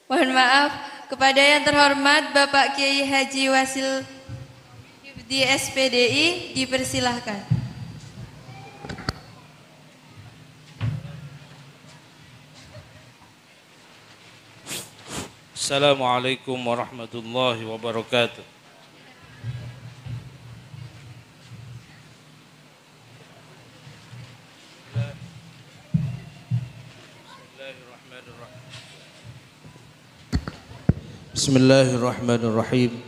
Mohon maaf, kepada yang terhormat Bapak Kiai Haji Wasil di SPDI dipersilahkan. Assalamualaikum warahmatullahi wabarakatuh. Bismillahirrahmanirrahim.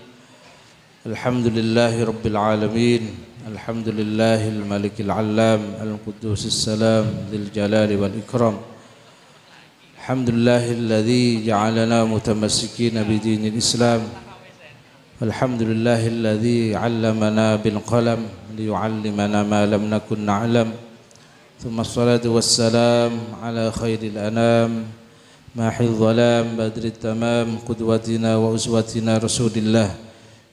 Alhamdulillahi rabbil alamin. Alhamdulillahil malikil alam. Al-qudusis salam dzil jalali wal ikram. Alhamdulillahilladzi ja'alana mutamassikina bidinil Islam. Alhamdulillahilladzi 'allamana bil qalam liyu'allimana ma lam nakun na'lam. Tsumma assalatu wassalam ala khairil anam. Mahil zalam badri tamam qudwatina wa uswatina rasulillah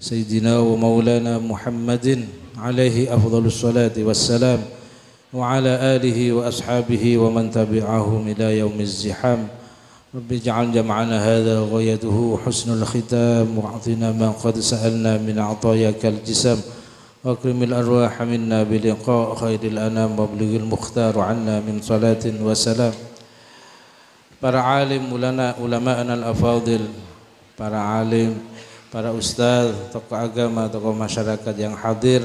sayyidina wa maulana Muhammadin alaihi afdhalus salati wassalam wa ala alihi wa ashabihi wa man tabi'ahum ila yaumiz ziham. Rabbi ij'al jam'ana hadha ghayatuhu husnul khitam wa a'tina ma qad sa'alna min atayakal jisam wa akrimil arwah minna bi liqa' khairil anam wa blighil mukhtar 'anna min salatin wa salam. Para alim ulama al-afadil, para alim, para ustaz, tokoh agama, tokoh masyarakat yang hadir.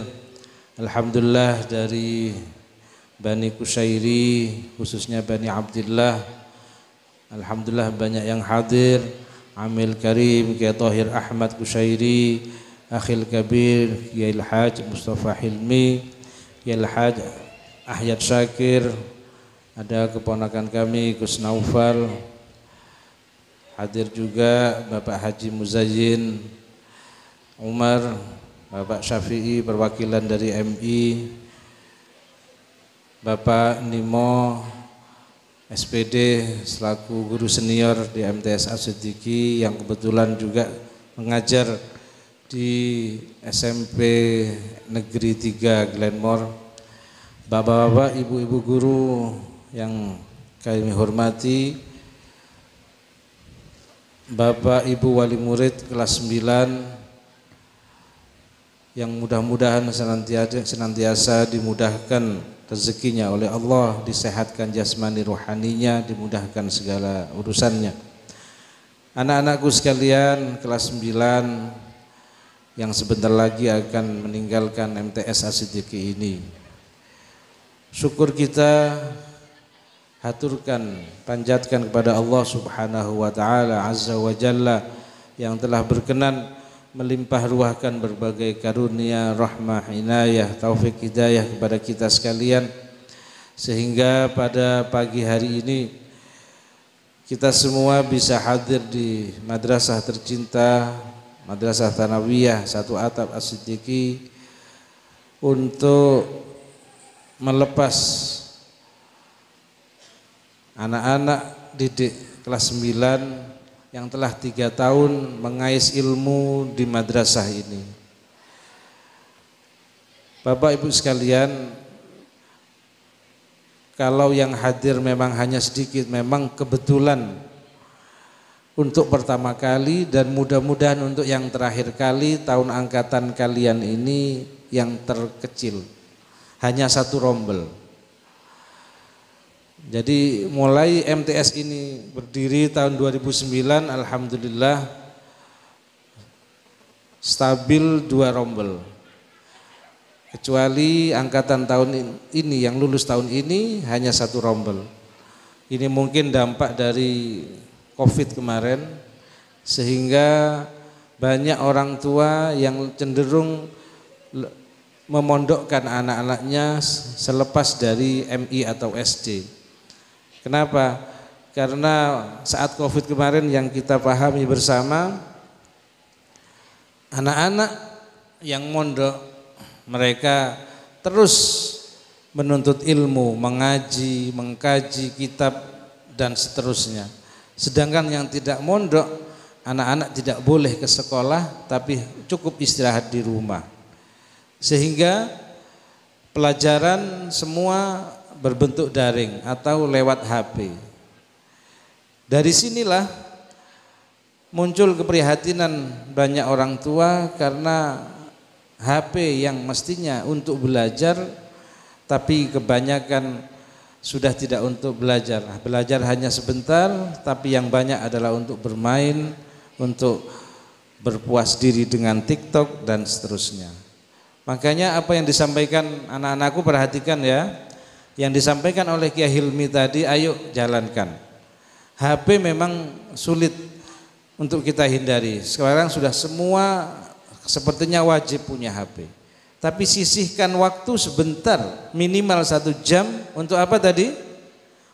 Alhamdulillah dari Bani Kusyairi, khususnya Bani Abdillah. Alhamdulillah banyak yang hadir. Amil Karim, Kiai Tahir Ahmad Kusyairi, Akhil Kabir, Kiai Haj Mustafa Hilmi, Kiai Haj Ahyad Syakir. Ada keponakan kami Gus Naufal, hadir juga Bapak Haji Muzayyin Umar, Bapak Syafi'i perwakilan dari MI, Bapak Nimo SPD selaku guru senior di MTS As-Siddiqi yang kebetulan juga mengajar di SMP Negeri 3 Glenmore, bapak-bapak, ibu-ibu guru yang kami hormati, Bapak Ibu wali murid kelas 9 yang mudah-mudahan senantiasa dimudahkan rezekinya oleh Allah, disehatkan jasmani rohaninya, dimudahkan segala urusannya. Anak-anakku sekalian kelas 9 yang sebentar lagi akan meninggalkan MTS As-Siddiqi ini, syukur kita haturkan, panjatkan kepada Allah Subhanahu wa taala Azza wa Jalla yang telah berkenan melimpah ruahkan berbagai karunia, rahmah, inayah, taufik, hidayah kepada kita sekalian, sehingga pada pagi hari ini kita semua bisa hadir di madrasah tercinta, Madrasah Tsanawiyah Satu Atap As-Siddiqi untuk melepas anak-anak didik kelas 9 yang telah 3 tahun mengais ilmu di madrasah ini. Bapak Ibu sekalian, kalau yang hadir memang hanya sedikit, memang kebetulan untuk pertama kali dan mudah-mudahan untuk yang terakhir kali tahun angkatan kalian ini yang terkecil, hanya 1 rombel. Jadi mulai MTS ini berdiri tahun 2009, alhamdulillah stabil 2 rombel. Kecuali angkatan tahun ini yang lulus tahun ini hanya 1 rombel. Ini mungkin dampak dari Covid kemarin, sehingga banyak orang tua yang cenderung memondokkan anak-anaknya selepas dari MI atau SD. Kenapa? Karena saat Covid kemarin yang kita pahami bersama, anak-anak yang mondok mereka terus menuntut ilmu, mengaji, mengkaji kitab dan seterusnya. Sedangkan yang tidak mondok, anak-anak tidak boleh ke sekolah tapi cukup istirahat di rumah. Sehingga pelajaran semua berbentuk daring atau lewat HP. Dari sinilah muncul keprihatinan banyak orang tua karena HP yang mestinya untuk belajar tapi kebanyakan sudah tidak untuk belajar. Belajar hanya sebentar, tapi yang banyak adalah untuk bermain, untuk berpuas diri dengan TikTok dan seterusnya. Makanya apa yang disampaikan anak-anakku, perhatikan ya, yang disampaikan oleh Kiai Hilmi tadi, ayo jalankan. HP memang sulit untuk kita hindari. Sekarang sudah semua sepertinya wajib punya HP. Tapi sisihkan waktu sebentar, minimal 1 jam untuk apa tadi?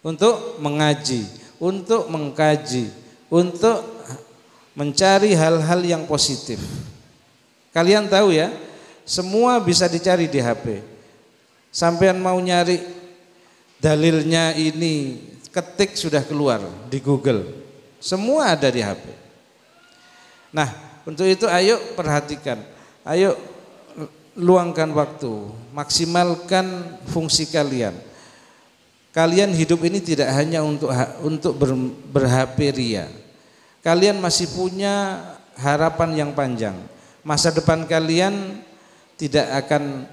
Untuk mengaji, untuk mengkaji, untuk mencari hal-hal yang positif. Kalian tahu ya, semua bisa dicari di HP. Sampean mau nyari dalilnya ini, ketik sudah keluar di Google. Semua ada di HP. Nah, untuk itu ayo perhatikan, ayo luangkan waktu, maksimalkan fungsi kalian. Kalian hidup ini tidak hanya untuk ber-HP ria. Kalian masih punya harapan yang panjang. Masa depan kalian tidak akan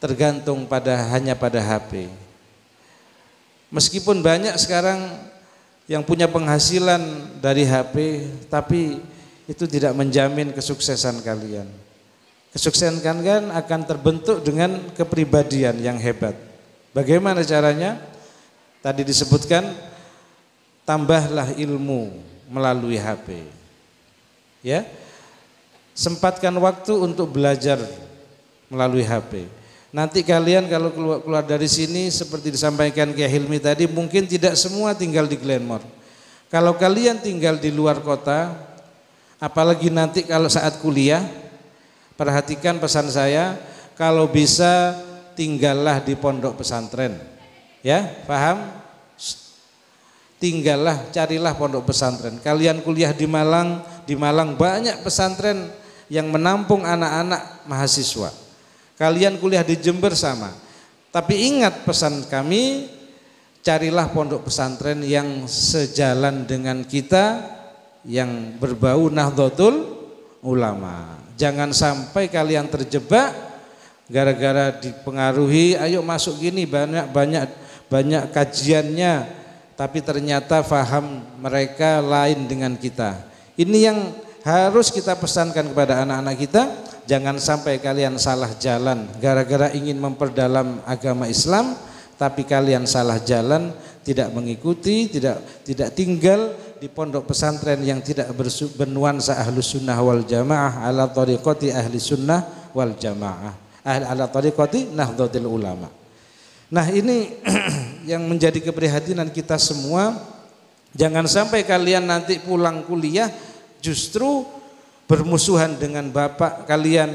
tergantung hanya pada HP. Meskipun banyak sekarang yang punya penghasilan dari HP, tapi itu tidak menjamin kesuksesan kalian. Kesuksesan kalian akan terbentuk dengan kepribadian yang hebat. Bagaimana caranya? Tadi disebutkan, tambahlah ilmu melalui HP. Ya, sempatkan waktu untuk belajar melalui HP. Nanti kalian kalau keluar dari sini seperti disampaikan Kiai Hilmi tadi, mungkin tidak semua tinggal di Glenmore. Kalau kalian tinggal di luar kota, apalagi nanti kalau saat kuliah, perhatikan pesan saya, kalau bisa tinggallah di pondok pesantren. Ya, paham? Tinggallah, carilah pondok pesantren. Kalian kuliah di Malang banyak pesantren yang menampung anak-anak mahasiswa. Kalian kuliah di Jember sama. Tapi ingat pesan kami, carilah pondok pesantren yang sejalan dengan kita, yang berbau Nahdlatul Ulama. Jangan sampai kalian terjebak gara-gara dipengaruhi, ayo masuk gini, banyak kajiannya, tapi ternyata faham mereka lain dengan kita. Ini yang harus kita pesankan kepada anak-anak kita, jangan sampai kalian salah jalan gara-gara ingin memperdalam agama Islam, tapi kalian salah jalan, tidak mengikuti, tidak tinggal di pondok pesantren yang tidak bernuansa ahlus sunnah wal jamaah ala tariqati ahli sunnah wal jamaah ala tariqati nahdlatul ulama. Nah, ini yang menjadi keprihatinan kita semua. Jangan sampai kalian nanti pulang kuliah justru bermusuhan dengan bapak kalian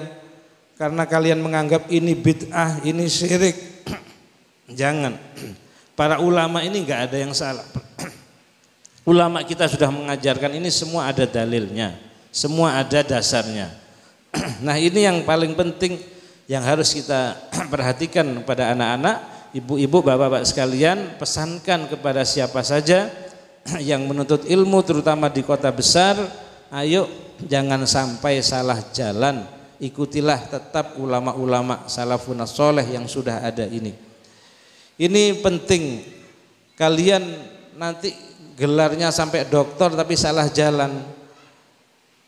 karena kalian menganggap ini bid'ah, ini syirik. Jangan. Para ulama ini enggak ada yang salah. Ulama kita sudah mengajarkan ini, semua ada dalilnya, semua ada dasarnya. Nah, ini yang paling penting yang harus kita perhatikan pada anak-anak, ibu-ibu, bapak-bapak sekalian. Pesankan kepada siapa saja yang menuntut ilmu terutama di kota besar, ayo jangan sampai salah jalan, ikutilah tetap ulama-ulama salafun sholeh yang sudah ada ini. Ini penting. Kalian nanti gelarnya sampai doktor tapi salah jalan,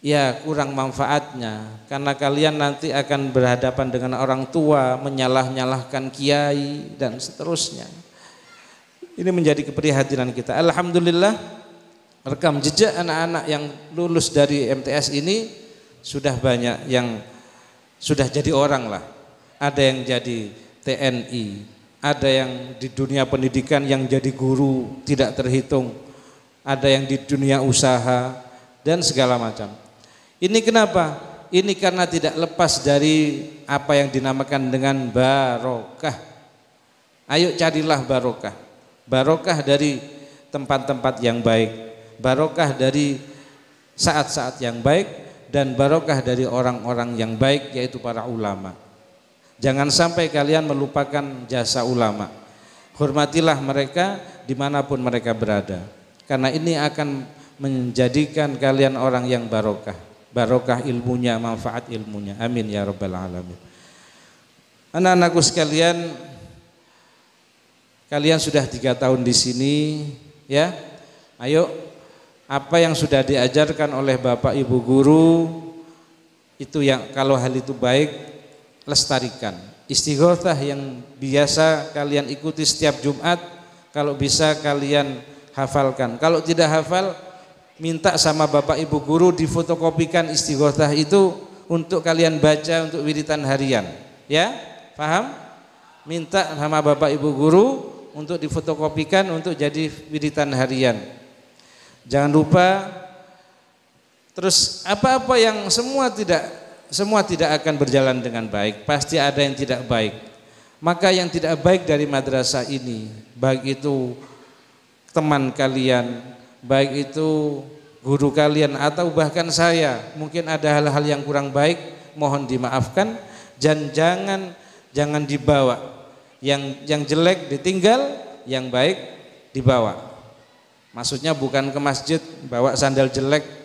ya kurang manfaatnya, karena kalian nanti akan berhadapan dengan orang tua, menyalah-nyalahkan kiai dan seterusnya. Ini menjadi keprihatinan kita. Alhamdulillah, rekam jejak anak-anak yang lulus dari MTS ini sudah banyak yang sudah jadi orang lah. Ada yang jadi TNI, ada yang di dunia pendidikan yang jadi guru tidak terhitung, ada yang di dunia usaha dan segala macam. Ini kenapa? Ini karena tidak lepas dari apa yang dinamakan dengan barokah. Ayo carilah barokah. Barokah dari tempat-tempat yang baik, barokah dari saat-saat yang baik, dan barokah dari orang-orang yang baik, yaitu para ulama. Jangan sampai kalian melupakan jasa ulama. Hormatilah mereka dimanapun mereka berada, karena ini akan menjadikan kalian orang yang barokah. Barokah ilmunya, manfaat ilmunya. Amin ya rabbal alamin. Anak-anakku sekalian, kalian sudah 3 tahun di sini, ya. Ayo, apa yang sudah diajarkan oleh Bapak Ibu guru itu yang kalau hal itu baik, lestarikan. Istighotsah yang biasa kalian ikuti setiap Jumat, kalau bisa kalian hafalkan. Kalau tidak hafal, minta sama Bapak Ibu guru difotokopikan istighotsah itu untuk kalian baca untuk wiritan harian. Ya, paham? Minta sama Bapak Ibu guru untuk difotokopikan untuk jadi wiritan harian. Jangan lupa. Terus apa-apa yang semua tidak akan berjalan dengan baik, pasti ada yang tidak baik. Maka yang tidak baik dari madrasah ini, baik itu teman kalian, baik itu guru kalian atau bahkan saya, mungkin ada hal-hal yang kurang baik, mohon dimaafkan. Dan jangan dibawa. Yang jelek ditinggal, yang baik dibawa. Maksudnya bukan ke masjid bawa sandal jelek,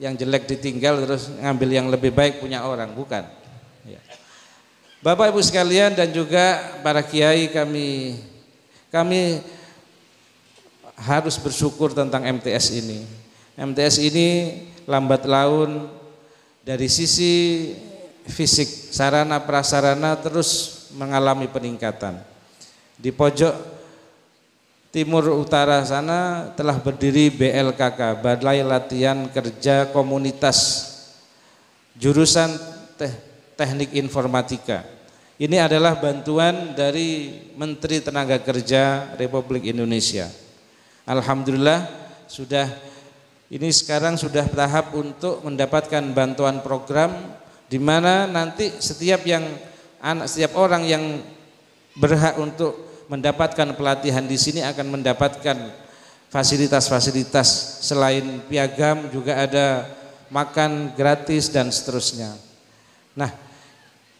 yang jelek ditinggal terus ngambil yang lebih baik punya orang, bukan. Ya. Bapak Ibu sekalian dan juga para kiai, kami harus bersyukur tentang MTS ini. MTS ini lambat laun dari sisi fisik, sarana prasarana terus mengalami peningkatan. Di pojok timur utara sana telah berdiri BLKK, Balai Latihan Kerja Komunitas, jurusan Teknik Informatika. Ini adalah bantuan dari Menteri Tenaga Kerja Republik Indonesia. Alhamdulillah ini sekarang sudah tahap untuk mendapatkan bantuan program, di mana nanti setiap orang yang berhak untuk mendapatkan pelatihan di sini akan mendapatkan fasilitas-fasilitas, selain piagam juga ada makan gratis dan seterusnya. Nah,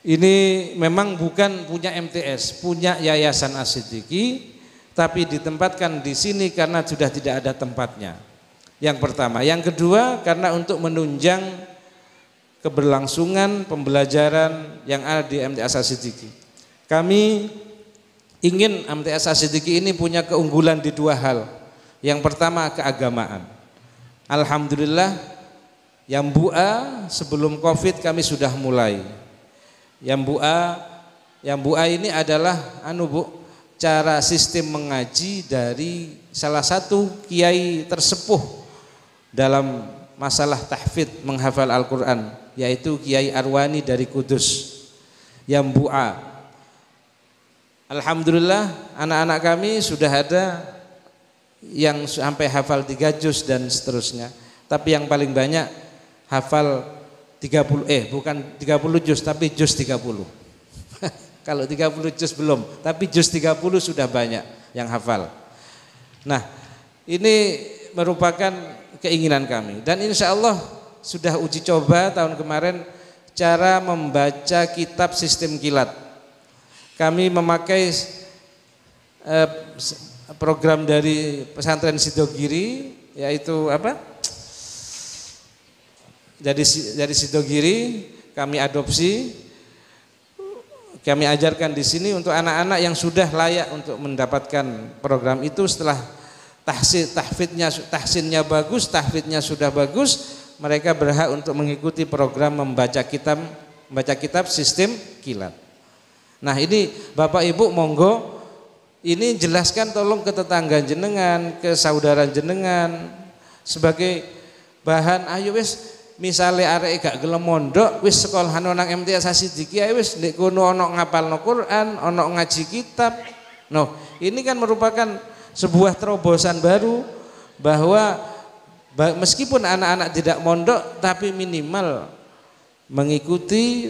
ini memang bukan punya MTS, punya Yayasan As-Siddiqi, tapi ditempatkan di sini karena sudah tidak ada tempatnya. Yang pertama, yang kedua karena untuk menunjang keberlangsungan pembelajaran yang ada di MTS As-Siddiqi. Kami ingin MTS As-Siddiqi ini punya keunggulan di 2 hal. Yang pertama, keagamaan. Alhamdulillah, Yambua sebelum Covid kami sudah mulai. Yambua ini adalah cara sistem mengaji dari salah satu kiai tersepuh dalam masalah tahfidz menghafal Al-Quran, yaitu Kiai Arwani dari Kudus. Yambua. Alhamdulillah anak-anak kami sudah ada yang sampai hafal 3 juz dan seterusnya. Tapi yang paling banyak hafal 30 juz tapi juz 30. Kalau 30 juz belum, tapi juz 30 sudah banyak yang hafal. Nah, ini merupakan keinginan kami dan insya Allah sudah uji coba tahun kemarin cara membaca kitab sistem kilat. Kami memakai program dari pesantren Sidogiri, yaitu dari Sidogiri kami adopsi, kami ajarkan di sini untuk anak-anak yang sudah layak untuk mendapatkan program itu. Setelah tahsinnya bagus, tahfidnya sudah bagus, mereka berhak untuk mengikuti program membaca kitab sistem kilat. Nah, ini Bapak Ibu monggo ini jelaskan tolong ke tetangga jenengan, ke saudara jenengan sebagai bahan. Ayo wis misale arek gak gelem mondok, wis sekolahan nang MTS As-Siddiqi ae wis ndek kono ana ngapalno Quran, ana ngaji kitab. Noh, ini kan merupakan sebuah terobosan baru bahwa meskipun anak-anak tidak mondok tapi minimal mengikuti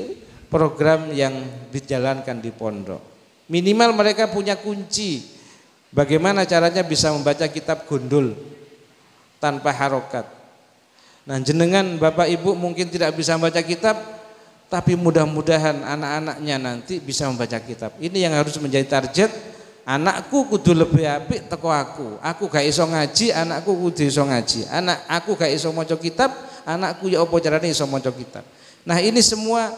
program yang dijalankan di pondok. Minimal mereka punya kunci bagaimana caranya bisa membaca kitab gundul tanpa harokat. Nah, jenengan Bapak Ibu mungkin tidak bisa membaca kitab, tapi mudah-mudahan anak-anaknya nanti bisa membaca kitab. Ini yang harus menjadi target Anakku kudu lebih apik teko aku gak iso ngaji, anakku kudu iso ngaji. Aku gak iso maca kitab, anakku ya apa carane iso maca kitab. Nah, ini semua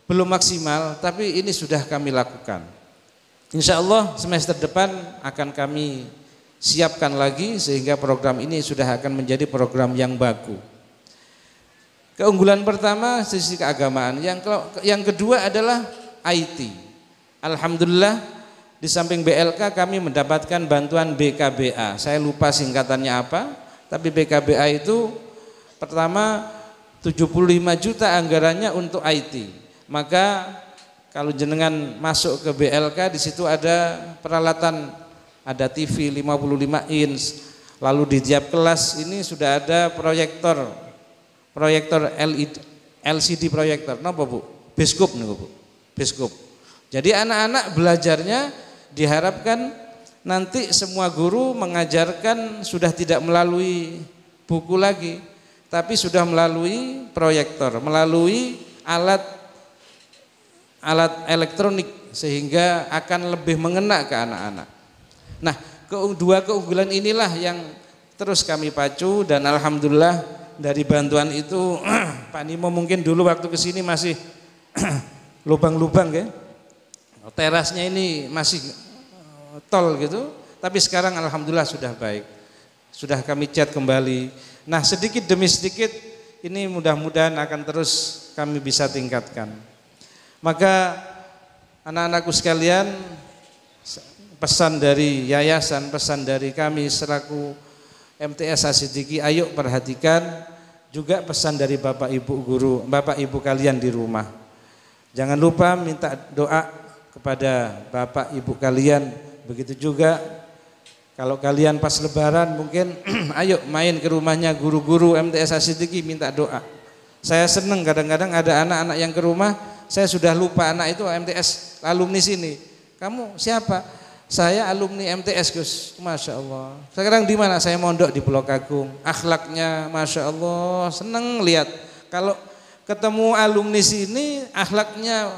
belum maksimal, tapi ini sudah kami lakukan. Insya Allah semester depan akan kami siapkan lagi sehingga program ini sudah akan menjadi program yang baku. Keunggulan pertama sisi keagamaan, yang kedua adalah IT. Alhamdulillah di samping BLK kami mendapatkan bantuan BKBA. Saya lupa singkatannya apa, tapi BKBA itu pertama 75 juta anggarannya untuk IT. Maka kalau jenengan masuk ke BLK, di situ ada peralatan, ada TV 55 inch, lalu di tiap kelas ini sudah ada proyektor LED, LCD proyektor. Napa Bu? Bioskop nih Bu. Bioskop. Jadi anak-anak belajarnya diharapkan nanti semua guru mengajarkan sudah tidak melalui buku lagi, tapi sudah melalui proyektor, melalui alat elektronik, sehingga akan lebih mengena ke anak-anak. Nah, dua keunggulan inilah yang terus kami pacu, dan alhamdulillah dari bantuan itu Pak Nimo mungkin dulu waktu kesini masih lubang-lubang ya, terasnya ini masih tol gitu, tapi sekarang alhamdulillah sudah baik, sudah kami cat kembali. Nah, sedikit demi sedikit ini mudah-mudahan akan terus kami bisa tingkatkan. Maka anak-anakku sekalian, pesan dari yayasan, pesan dari kami selaku MTS Asidiki, ayo perhatikan juga pesan dari Bapak Ibu guru, Bapak Ibu kalian di rumah. Jangan lupa minta doa kepada Bapak Ibu kalian. Begitu juga kalau kalian pas lebaran mungkin ayo main ke rumahnya guru-guru MTS Asidiki, minta doa. Saya senang kadang-kadang ada anak-anak yang ke rumah, saya sudah lupa anak itu MTS alumni sini. Kamu siapa? Saya alumni MTS Gus. Masya Allah. Sekarang di mana? Saya mondok di Pulau Kagung. Akhlaknya Masya Allah, seneng lihat. Kalau ketemu alumni sini, akhlaknya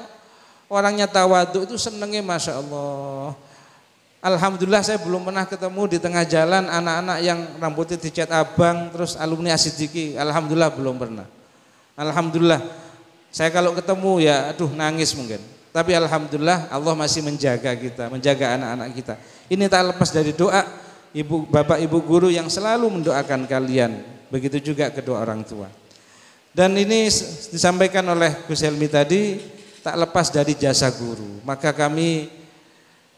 orangnya tawadhu itu senengnya Masya Allah. Alhamdulillah saya belum pernah ketemu di tengah jalan anak-anak yang rambutnya dicat abang terus alumni Asidiki. Alhamdulillah belum pernah. Alhamdulillah. Saya kalau ketemu ya aduh nangis mungkin. Tapi alhamdulillah Allah masih menjaga kita, menjaga anak-anak kita. Ini tak lepas dari doa Bapak Ibu guru yang selalu mendoakan kalian. Begitu juga kedua orang tua. Dan ini disampaikan oleh Gus Helmi tadi, tak lepas dari jasa guru. Maka kami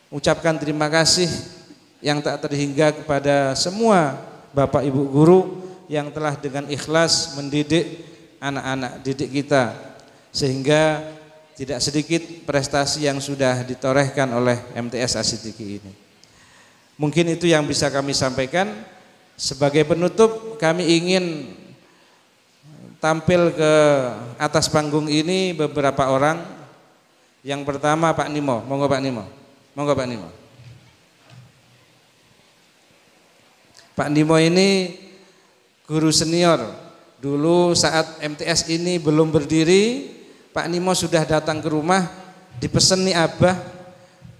ucapkan terima kasih yang tak terhingga kepada semua Bapak Ibu guru yang telah dengan ikhlas mendidik anak-anak didik kita, sehingga tidak sedikit prestasi yang sudah ditorehkan oleh MTS Asidiki ini. Mungkin itu yang bisa kami sampaikan. Sebagai penutup, kami ingin tampil ke atas panggung ini beberapa orang. Yang pertama Pak Nimo, monggo Pak Nimo. Monggo Pak Nimo. Pak Nimo ini guru senior. Dulu saat MTS ini belum berdiri, Pak Nimo sudah datang ke rumah, dipesen nih Abah,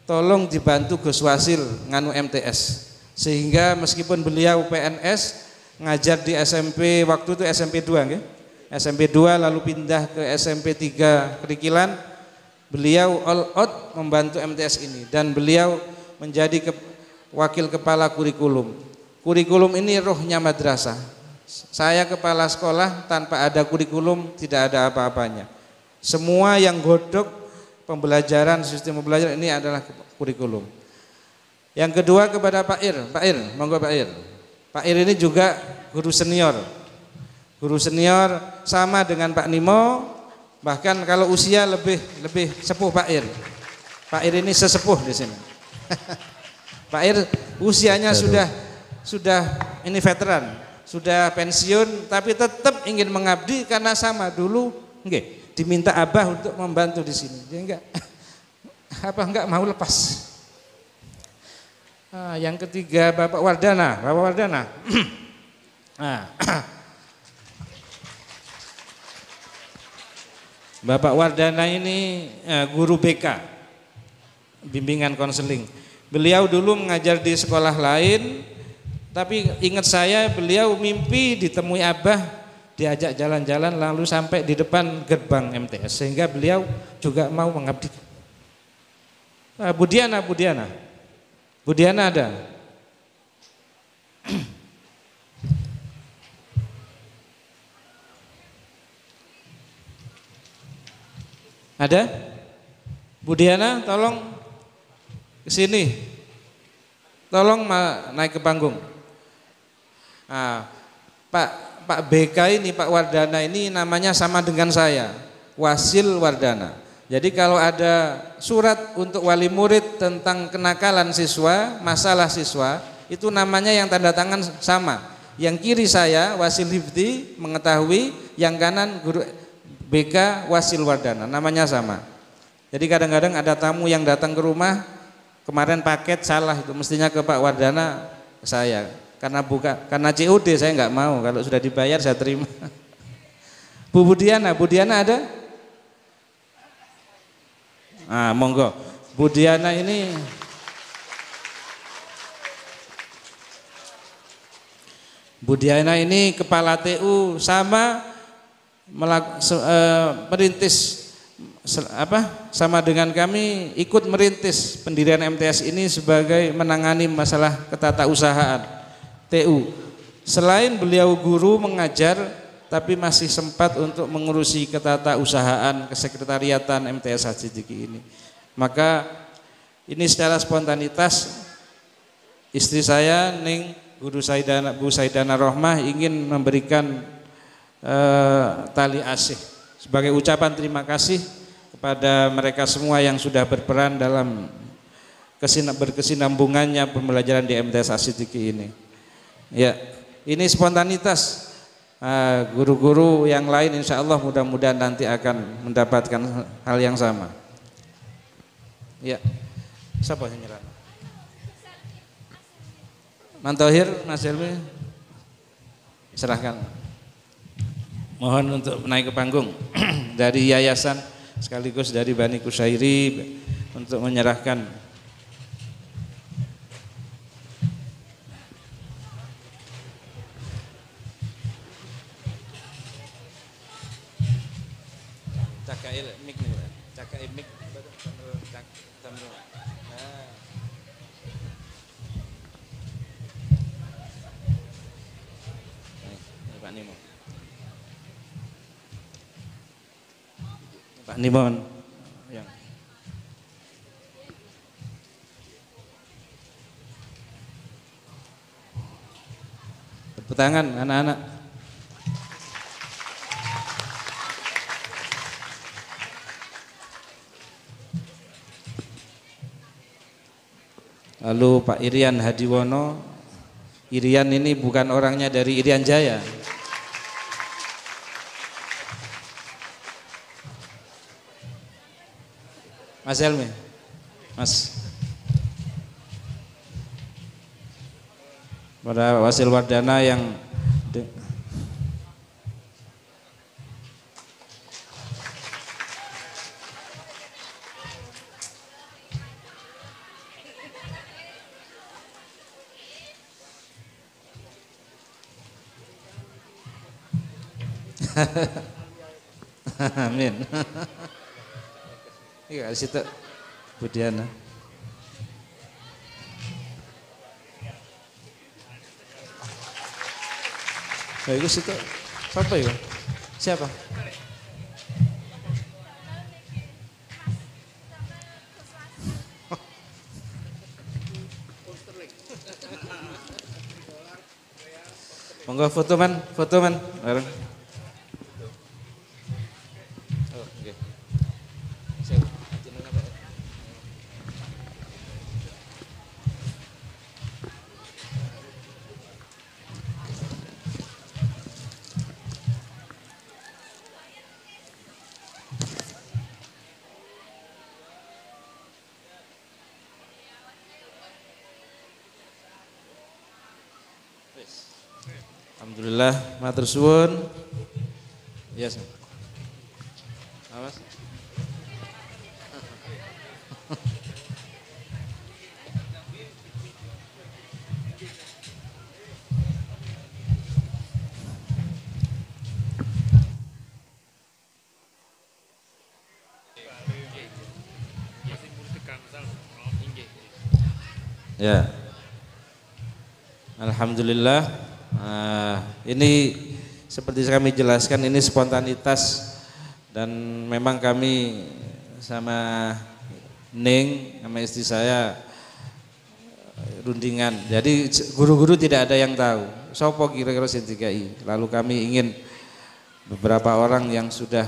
tolong dibantu Gus Wasil nganu MTS. Sehingga meskipun beliau PNS, ngajar di SMP, waktu itu SMP 2 ya? SMP 2 lalu pindah ke SMP 3 Kerikilan, beliau all out membantu MTS ini. Dan beliau menjadi wakil kepala kurikulum. Kurikulum ini rohnya madrasah. Saya kepala sekolah, tanpa ada kurikulum tidak ada apa-apanya. Semua yang godok pembelajaran, sistem pembelajaran ini adalah kurikulum. Yang kedua kepada Pak Ir, monggo Pak Ir. Pak Ir ini juga guru senior. Guru senior sama dengan Pak Nimo, bahkan kalau usia lebih sepuh Pak Ir. Pak Ir ini sesepuh di sini. Pak Ir usianya sudah ini veteran, sudah pensiun tapi tetap ingin mengabdi karena sama dulu nggih, diminta Abah untuk membantu di sini. Dia enggak mau lepas. Yang ketiga Bapak Wardana. Bapak Wardana ini guru BK, bimbingan konseling. Beliau dulu mengajar di sekolah lain, tapi ingat saya beliau mimpi ditemui Abah, diajak jalan-jalan lalu sampai di depan gerbang MTS, sehingga beliau juga mau mengabdi. Budiana ada. Ada? Budiana, tolong ke sini. Tolong naik ke panggung. Nah, Pak BK ini, Pak Wardana ini namanya sama dengan saya, Wasil Wardana. Jadi kalau ada surat untuk wali murid tentang kenakalan siswa, masalah siswa, itu namanya yang tanda tangan sama. Yang kiri saya Wasil Hifdi mengetahui, yang kanan guru BK Wasil Wardana, namanya sama. Jadi kadang-kadang ada tamu yang datang ke rumah, kemarin paket salah, itu mestinya ke Pak Wardana, saya. Karena COD saya nggak mau, kalau sudah dibayar saya terima. Bu Budiana ada? Monggo. Budiana ini kepala TU, sama merintis sama dengan kami, ikut merintis pendirian MTS ini sebagai menangani masalah ketatausahaan TU. Selain beliau guru mengajar, tapi masih sempat untuk mengurusi ketatausahaan kesekretariatan MTS Siddiqi ini. Maka ini secara spontanitas istri saya Bu Saidana Rohmah ingin memberikan tali asih sebagai ucapan terima kasih kepada mereka semua yang sudah berperan dalam berkesinambungannya pembelajaran di MTS Siddiqi ini. Ya, ini spontanitas. Guru-guru yang lain insya Allah mudah-mudahan nanti akan mendapatkan hal yang sama. Ya, siapa yang nyerah? Mantohir, Mas Helmi, serahkan. Mohon untuk naik ke panggung dari yayasan sekaligus dari Bani Kusairi untuk menyerahkan. Pak Nimon yang tepuk tangan anak-anak. Lalu Pak Irian Hadiwono. Irian ini bukan orangnya dari Irian Jaya. Mas Helmi, Mas. Pada Wasil Wardana yang amin. Iya, situ Budiana. Baik, situ siapa ya? Siapa? Monggo foto man. Bareng. Alhamdulillah, matur suwun. Yes. Awas. Ya. Alhamdulillah. Ini seperti kami jelaskan, ini spontanitas dan memang kami sama Ning sama istri saya rundingan. Jadi guru-guru tidak ada yang tahu sopo kira-kira sing dikai. Lalu kami ingin beberapa orang yang sudah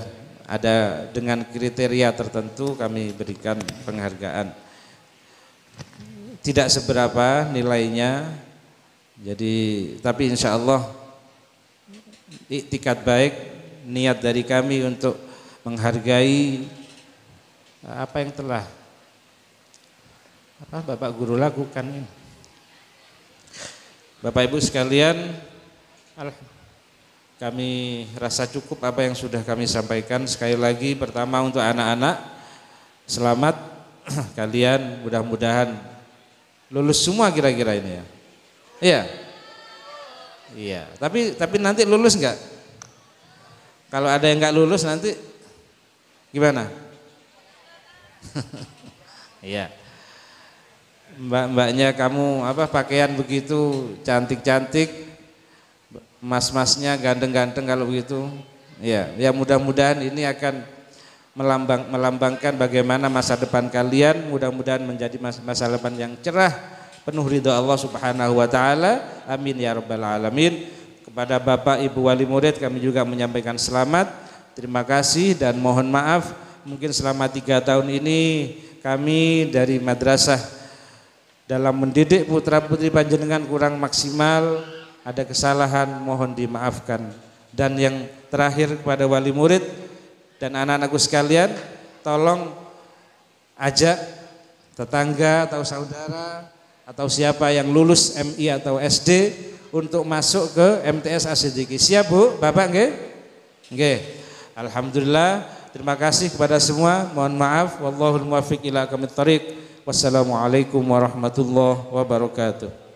ada dengan kriteria tertentu kami berikan penghargaan. Tidak seberapa nilainya. Jadi tapi insya Allah iktikad baik, niat dari kami untuk menghargai apa yang telah Bapak Guru lakukan ini. Bapak Ibu sekalian, kami rasa cukup apa yang sudah kami sampaikan. Sekali lagi pertama untuk anak-anak, selamat kalian, mudah-mudahan lulus semua kira-kira ini ya. Iya. Iya, tapi nanti lulus enggak? Kalau ada yang enggak lulus nanti gimana? Iya. Mbak-mbaknya kamu pakaian begitu cantik-cantik, mas-masnya ganteng-ganteng kalau begitu. Ya, ya mudah-mudahan ini akan melambangkan bagaimana masa depan kalian, mudah-mudahan menjadi masa depan yang cerah, penuh ridha Allah Subhanahu wa taala. Amin ya rabbal alamin. Kepada Bapak Ibu wali murid kami juga menyampaikan selamat, terima kasih dan mohon maaf mungkin selama 3 tahun ini kami dari madrasah dalam mendidik putra-putri panjenengan kurang maksimal, ada kesalahan mohon dimaafkan. Dan yang terakhir kepada wali murid dan anak-anakku sekalian, tolong ajak tetangga atau saudara atau siapa yang lulus MI atau SD untuk masuk ke MTS As-Siddiqi. Siap Bu, Bapak nggih? Nggih. Alhamdulillah, terima kasih kepada semua. Mohon maaf, wallahul muwaffiq ila aqwamit thoriq. Wassalamualaikum warahmatullahi wabarakatuh.